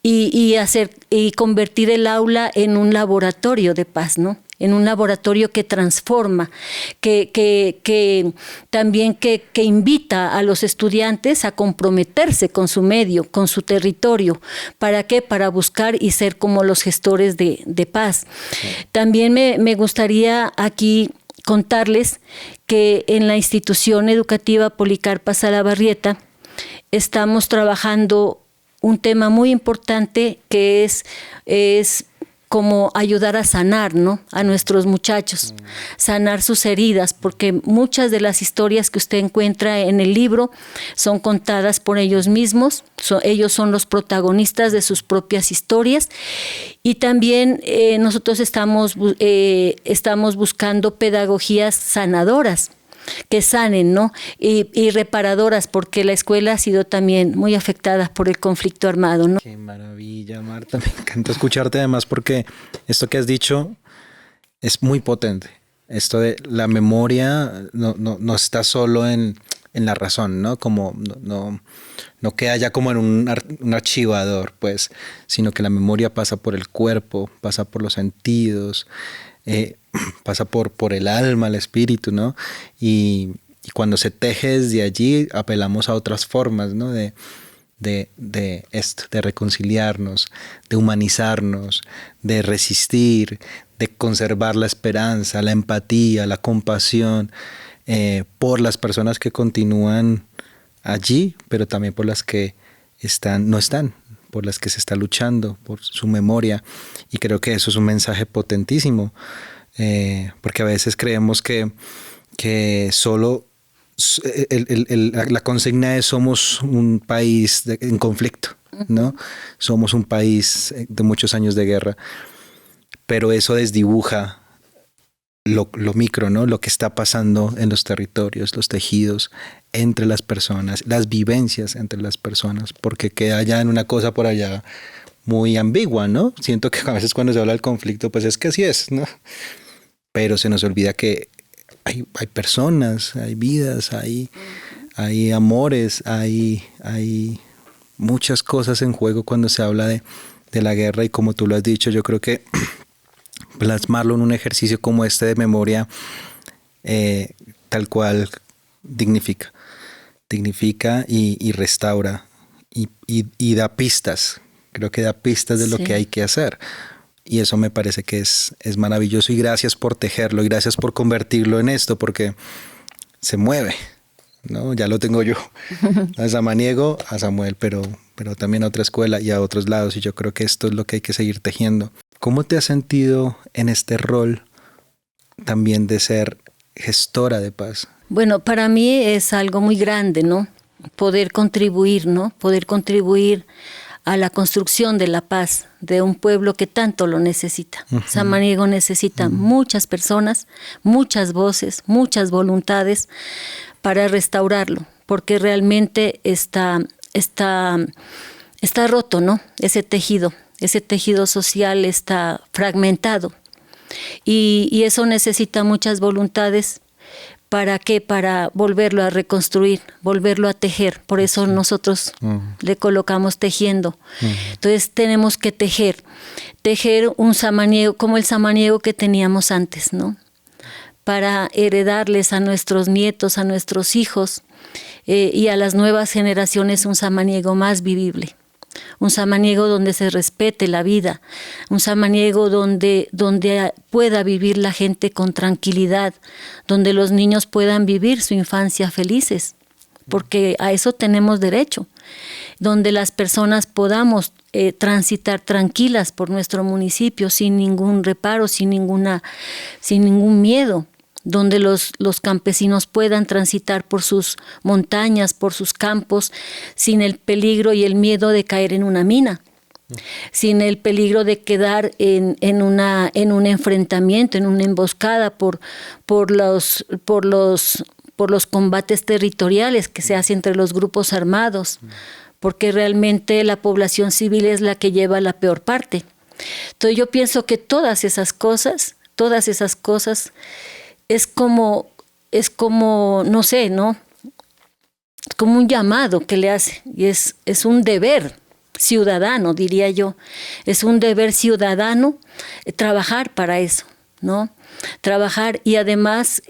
y convertir el aula en un laboratorio de paz, ¿no? En un laboratorio que transforma, que también que invita a los estudiantes a comprometerse con su medio, con su territorio. ¿Para qué? Para buscar y ser como los gestores de paz. Sí. También me gustaría aquí contarles que en la institución educativa Policarpa Salabarrieta estamos trabajando un tema muy importante que es como ayudar a sanar, ¿no?, a nuestros muchachos, sanar sus heridas, porque muchas de las historias que usted encuentra en el libro son contadas por ellos mismos, ellos son los protagonistas de sus propias historias y también nosotros estamos buscando pedagogías sanadoras, que sanen, ¿no?, y reparadoras, porque la escuela ha sido también muy afectada por el conflicto armado, ¿no?
Qué maravilla, Marta, me encanta escucharte además porque esto que has dicho es muy potente. Esto de la memoria no está solo en la razón, ¿no? Como no queda ya como en un archivador, pues, sino que la memoria pasa por el cuerpo, pasa por los sentidos, pasa por el alma, el espíritu, ¿no? Y cuando se teje desde allí, apelamos a otras formas, ¿no?, de reconciliarnos, de humanizarnos, de resistir, de conservar la esperanza, la empatía, la compasión, por las personas que continúan allí, pero también por las que no están, por las que se está luchando, por su memoria. Y creo que eso es un mensaje potentísimo, porque a veces creemos que solo la consigna es somos un país en conflicto, ¿no? Somos un país de muchos años de guerra, pero eso desdibuja lo micro, ¿no? Lo que está pasando en los territorios, los tejidos entre las personas, las vivencias entre las personas, porque queda ya en una cosa por allá muy ambigua, ¿no? Siento que a veces cuando se habla del conflicto, pues es que así es, ¿no? Pero se nos olvida que hay personas, hay vidas, hay amores, hay muchas cosas en juego cuando se habla de la guerra, y como tú lo has dicho, yo creo que plasmarlo en un ejercicio como este de memoria, tal cual dignifica y restaura y da pistas creo que da pistas de lo que hay que hacer. Y eso me parece que es maravilloso, y gracias por tejerlo y gracias por convertirlo en esto, porque se mueve, ¿no? Ya lo tengo yo, a Samaniego, a Samuel, pero también a otra escuela y a otros lados, y yo creo que esto es lo que hay que seguir tejiendo. ¿Cómo te has sentido en este rol también de ser gestora de paz?
Bueno, para mí es algo muy grande, ¿no? Poder contribuir, ¿no? Poder contribuir a la construcción de la paz de un pueblo que tanto lo necesita. Samaniego necesita muchas personas, muchas voces, muchas voluntades para restaurarlo, porque realmente está roto, ¿no? Ese tejido social está fragmentado, y eso necesita muchas voluntades. ¿Para qué? Para volverlo a reconstruir, volverlo a tejer. Por eso nosotros le colocamos tejiendo. Entonces tenemos que tejer un samaniego como el samaniego que teníamos antes, ¿no? Para heredarles a nuestros nietos, a nuestros hijos y a las nuevas generaciones un samaniego más vivible. Un samaniego donde se respete la vida, un samaniego donde pueda vivir la gente con tranquilidad, donde los niños puedan vivir su infancia felices, porque a eso tenemos derecho, donde las personas podamos transitar tranquilas por nuestro municipio sin ningún reparo, sin ningún miedo, donde los campesinos puedan transitar por sus montañas, por sus campos, sin el peligro y el miedo de caer en una mina, sin el peligro de quedar en un enfrentamiento, en una emboscada por los combates territoriales que se hacen entre los grupos armados, porque realmente la población civil es la que lleva la peor parte. Entonces yo pienso que todas esas cosas es como, no sé, ¿no? Es como un llamado que le hace, y es un deber ciudadano, diría yo. Es un deber ciudadano trabajar para eso, ¿no? Trabajar, y además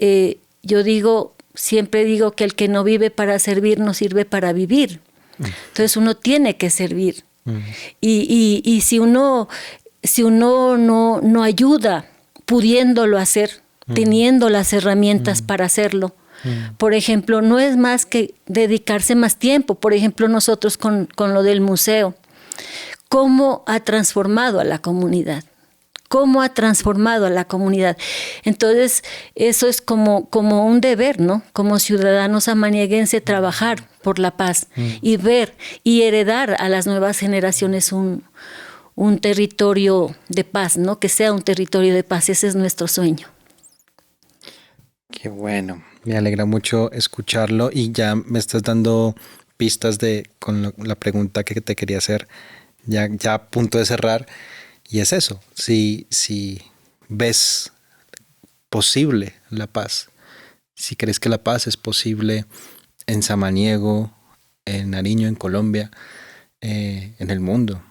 siempre digo que el que no vive para servir no sirve para vivir. Entonces uno tiene que servir. Y si uno no ayuda pudiéndolo hacer, teniendo las herramientas para hacerlo. Por ejemplo, no es más que dedicarse más tiempo. Por ejemplo, nosotros con lo del museo, ¿cómo ha transformado a la comunidad? ¿Cómo ha transformado a la comunidad? Entonces, eso es como un deber, ¿no? Como ciudadanos amanieguenses, trabajar por la paz y ver y heredar a las nuevas generaciones un territorio de paz, ¿no? Que sea un territorio de paz. Ese es nuestro sueño.
Qué bueno, me alegra mucho escucharlo, y ya me estás dando pistas con la pregunta que te quería hacer, ya a punto de cerrar, y es eso, si ves posible la paz, si crees que la paz es posible en Samaniego, en Nariño, en Colombia, en el mundo,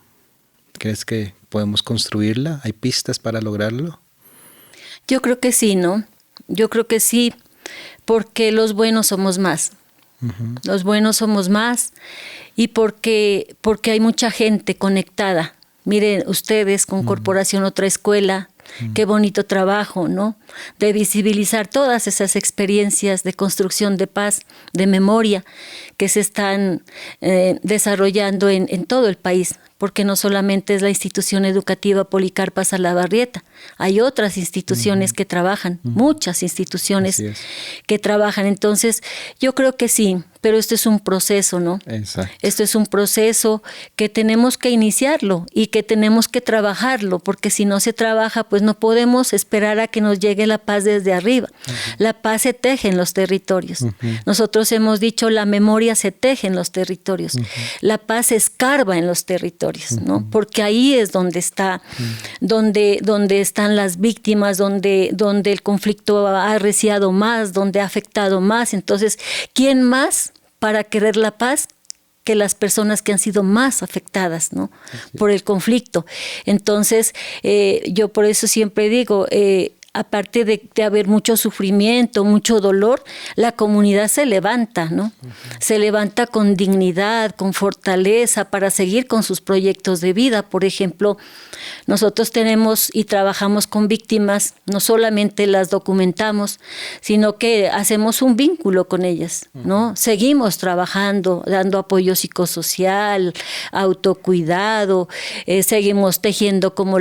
¿crees que podemos construirla? ¿Hay pistas para lograrlo?
Yo creo que sí, ¿no? Yo creo que sí, porque los buenos somos más. Los buenos somos más, y porque hay mucha gente conectada. Miren ustedes con Corporación Otra Escuela, qué bonito trabajo, ¿no? De visibilizar todas esas experiencias de construcción de paz, de memoria, que se están desarrollando en todo el país. Porque no solamente es la institución educativa Policarpa Salabarrieta, hay otras instituciones que trabajan, muchas instituciones que trabajan. Entonces, yo creo que sí, pero esto es un proceso, ¿no?
Exacto.
Esto es un proceso que tenemos que iniciarlo y que tenemos que trabajarlo, porque si no se trabaja, pues no podemos esperar a que nos llegue la paz desde arriba. La paz se teje en los territorios. Nosotros hemos dicho, la memoria se teje en los territorios. La paz se escarba en los territorios, ¿no? Porque ahí es donde está, donde están las víctimas, donde el conflicto ha arreciado más, donde ha afectado más. Entonces, ¿quién más para querer la paz que las personas que han sido más afectadas, ¿no? Por el conflicto? Entonces, yo por eso siempre digo, aparte de haber mucho sufrimiento, mucho dolor, la comunidad se levanta, ¿no? Se levanta con dignidad, con fortaleza para seguir con sus proyectos de vida. Por ejemplo, nosotros tenemos y trabajamos con víctimas, no solamente las documentamos, sino que hacemos un vínculo con ellas, ¿no? Seguimos trabajando, dando apoyo psicosocial, autocuidado, seguimos tejiendo como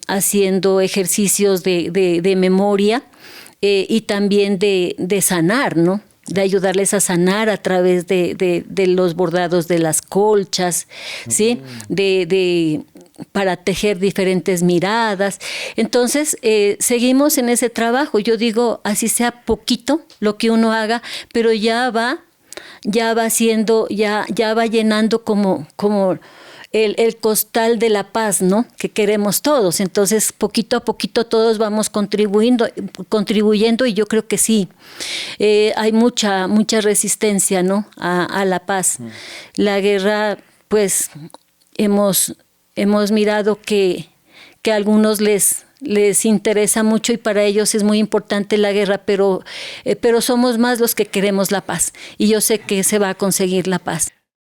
haciendo ejercicios de memoria y también de sanar, ¿no? De ayudarles a sanar a través de los bordados de las colchas, ¿sí? Para tejer diferentes miradas. Entonces, seguimos en ese trabajo. Yo digo, así sea poquito lo que uno haga, pero ya va haciendo, ya va llenando como el costal de la paz, ¿no? Que queremos todos. Entonces, poquito a poquito todos vamos contribuyendo y yo creo que sí. Hay mucha resistencia, ¿no? A la paz. La guerra, pues, hemos mirado que a algunos les interesa mucho y para ellos es muy importante la guerra, pero somos más los que queremos la paz. Y yo sé que se va a conseguir la paz.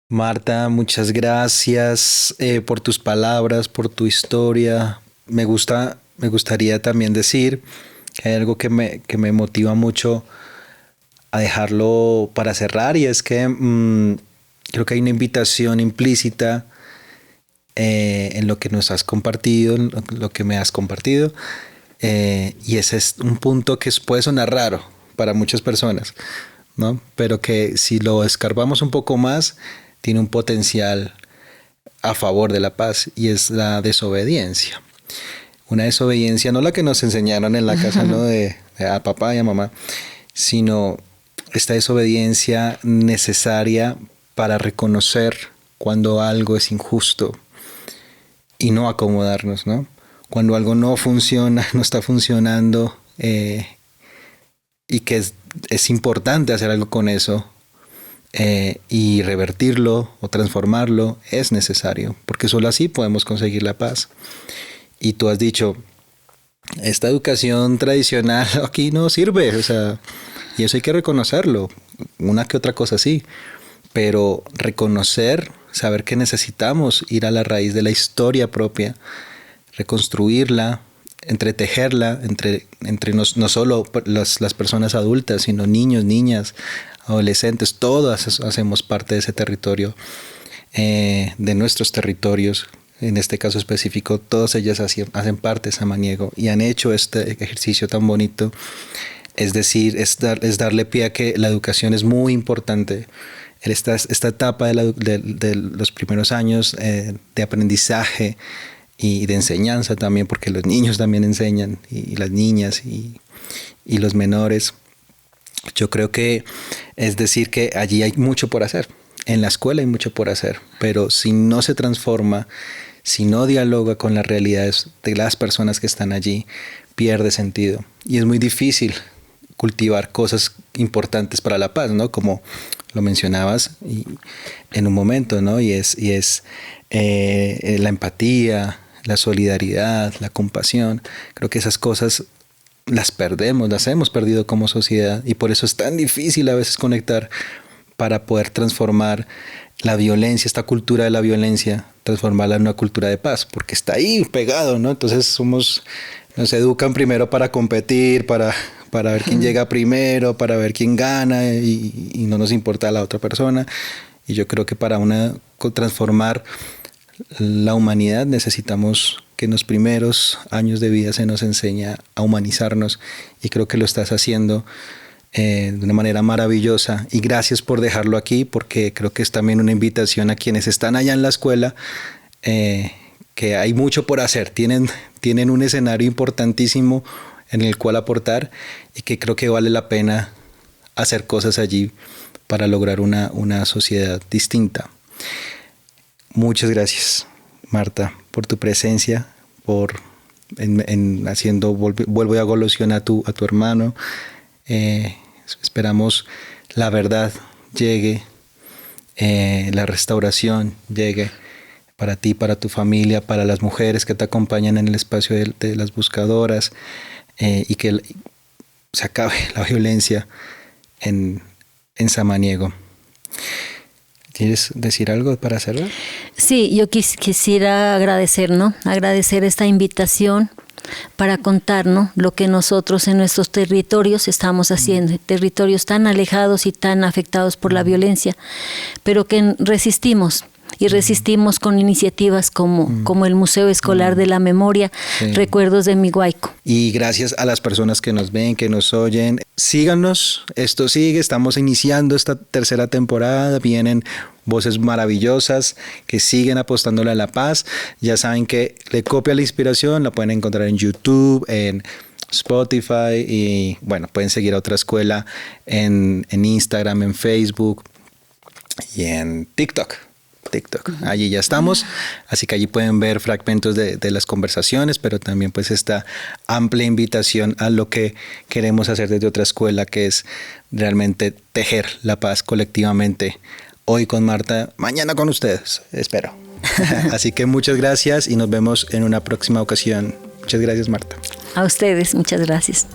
Marta, muchas gracias por tus palabras, por tu historia. Me gustaría también decir que hay algo que me motiva mucho a dejarlo para cerrar, y es que creo que hay una invitación implícita en lo que nos has compartido, en lo que me has compartido, y ese es un punto que puede sonar raro para muchas personas, ¿no? Pero que si lo escarbamos un poco más, tiene un potencial a favor de la paz, y es la desobediencia. Una desobediencia, no la que nos enseñaron en la casa, ¿no? A papá y a mamá, sino esta desobediencia necesaria para reconocer cuando algo es injusto y no acomodarnos, ¿no? Cuando algo no funciona, no está funcionando, y que es importante hacer algo con eso, y revertirlo o transformarlo, es necesario, porque solo así podemos conseguir la paz. Y tú has dicho, esta educación tradicional aquí no sirve, o sea, y eso hay que reconocerlo, una que otra cosa sí, pero reconocer, saber que necesitamos ir a la raíz de la historia propia, reconstruirla, entretejerla entre no solo las personas adultas, sino niños, niñas, adolescentes, todas hacemos parte de ese territorio, de nuestros territorios. En este caso específico, todas ellas hacen parte de Samaniego y han hecho este ejercicio tan bonito. Es decir, es darle pie a que la educación es muy importante. Esta etapa de los primeros años de aprendizaje y de enseñanza también, porque los niños también enseñan, y las niñas y los menores. Yo creo que es decir que allí hay mucho por hacer. En la escuela hay mucho por hacer, pero si no se transforma, si no dialoga con las realidades de las personas que están allí, pierde sentido. Y es muy difícil cultivar cosas importantes para la paz, ¿no? Como lo mencionabas en un momento, ¿no? Y es la empatía, la solidaridad, la compasión. Creo que esas cosas las perdemos, las hemos perdido como sociedad, y por eso es tan difícil a veces conectar para poder transformar la violencia, esta cultura de la violencia, transformarla en una cultura de paz, porque está ahí pegado, ¿no? Entonces nos educan primero para competir, para ver quién llega primero, para ver quién gana, y no nos importa la otra persona. Y yo creo que para transformar la humanidad necesitamos que en los primeros años de vida se nos enseña a humanizarnos, y creo que lo estás haciendo de una manera maravillosa, y gracias por dejarlo aquí, porque creo que es también una invitación a quienes están allá en la escuela, que hay mucho por hacer, tienen un escenario importantísimo en el cual aportar, y que creo que vale la pena hacer cosas allí para lograr una sociedad distinta. Muchas gracias, Marta, por tu presencia, vuelvo a golosiona a tu hermano. Esperamos la verdad llegue, la restauración llegue, para ti, para tu familia, para las mujeres que te acompañan en el espacio de las buscadoras, y que se acabe la violencia en Samaniego. ¿Quieres decir algo para cerrar?
Sí, yo quisiera agradecer, ¿no? Agradecer esta invitación para contar, ¿no?, lo que nosotros en nuestros territorios estamos haciendo, territorios tan alejados y tan afectados por la violencia, pero que resistimos. Y resistimos con iniciativas como el Museo Escolar de la Memoria, sí, Recuerdos de Miguaico.
Y gracias a las personas que nos ven, que nos oyen. Síganos, esto sigue, estamos iniciando esta tercera temporada, vienen voces maravillosas que siguen apostándole a la paz. Ya saben que Le Copia la Inspiración la pueden encontrar en YouTube, en Spotify, y bueno, pueden seguir a Otra Escuela en Instagram, en Facebook y en TikTok. Allí ya estamos, así que allí pueden ver fragmentos de las conversaciones, pero también pues esta amplia invitación a lo que queremos hacer desde Otra Escuela, que es realmente tejer la paz colectivamente. Hoy con Marta, mañana con ustedes, espero. Así que muchas gracias y nos vemos en una próxima ocasión. Muchas gracias, Marta.
A ustedes, muchas gracias.